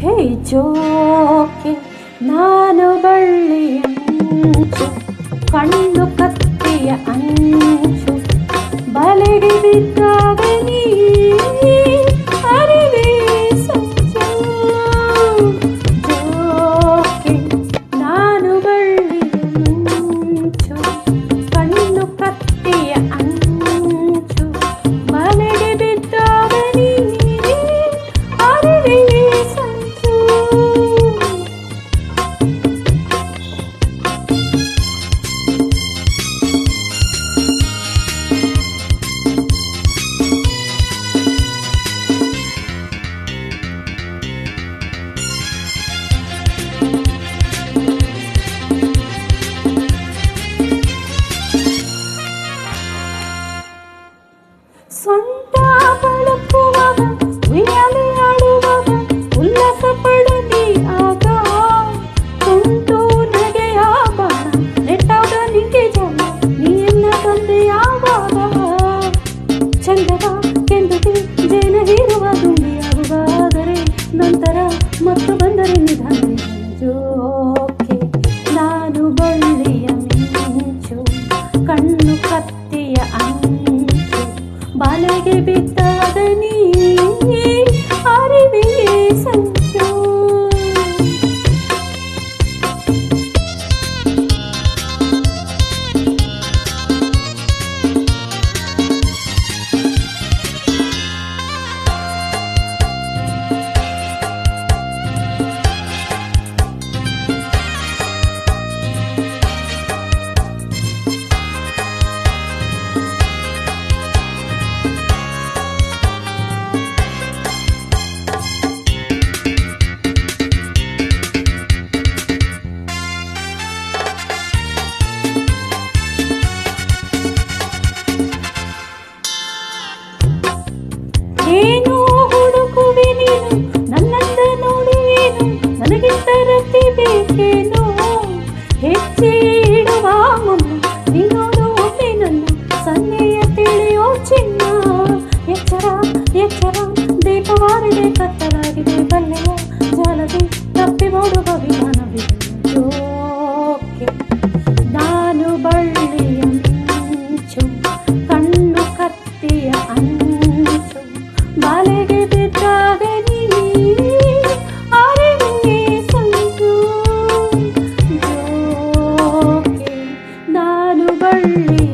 ಹೇ ಜೋಕೆ ನಾನು ಬಳ್ಳಿಯ ಅಂಚು, ಕಣ್ಣು ಕತ್ತಿಯ ಅಂಚು, ಬಲೆಗೆ ಬಿದ್ದಾಗ ನೀ ಅರಿವೆ ಸಂಚು. ಜೋಕೆ ನಾನು ಬಳ್ಳಿಯ ಅಂಚು, ಕಣ್ಣು ಕತ್ತಿಯ ಅಂಚು, ಬಲೆಗೆ ಬಿದ್ದಾಗ ನೀ ಅರಿವೆ ಸಂಚು. ಸೊಂಟ ಬಳಕುವಾಗ ಉಯ್ಯಾಲೆ ಆಡುವಾಗ ಉಲ್ಲಾಸ ಪಡಲಿ ಆಗ, ತುಂಟು ನಗೆಯ ಬಾಣ ನೆಟ್ಟಾಗ ನಿಂಗೆ ಜನ ನೀನ್ನ ತಂದೆ ಯಾವಾಗ. ಚಂದವ ಕೆಂದುಗೆ ಜೇನ ಹೀರುವ ದುಂಬಿಯಾಗುವಾದರೆ ನಂತರ ಮತ್ತು ಬಂದರೆ ನಿಧಾನ. ಜೋಕೆ ನಾನು ಬಳ್ಳಿಯ ಮಿಂಚು, ಕಣ್ಣು ಕತ್ತಿಯ ಅಂಚು, ಬಲೆಗೆ ಬಿದ್ದಾಗ ನೀ ಅರಿವೆ ಸಂಚು. ಏನು ಹುಡುಕುವೆ ನೀನು ನನ್ನಂದ ನೋಡಿ, ಏನು ನನಗಿಂತ ರತಿ ಬೇಕೇನು. ಹೆಜ್ಜೆ ಇಡುವ ಮುನ್ನ ನೀನೋಡು ಒಮ್ಮೆ ನನ್ನ ಸನ್ನೆಯ ತಿಳಿಯೋ ಚಿನ್ನ. ಎಚ್ಚರ ಎಚ್ಚರ ದೀಪವಾರಿದೆ ಕತ್ತಲಾಗಿದೆ ಬಲ್ಲೆಯ ಜಾಲದೆ ತಪ್ಪಿ ಓಡುವ ವಿಧಾನವಿದೆ. ಜೋಕೆ ನಾನು ಬಳ್ಳಿಯ ಮಿಂಚು, ಕಣ್ಣು ಕತ್ತಿಯ ಅಂಚು, ಬಲೆಗೆ ಬಿದ್ದಾಗ ನೀ ಅರಿವೆ ಸಂಚು. ಜೋಕೆ ನಾನು ಬಳ್ಳಿ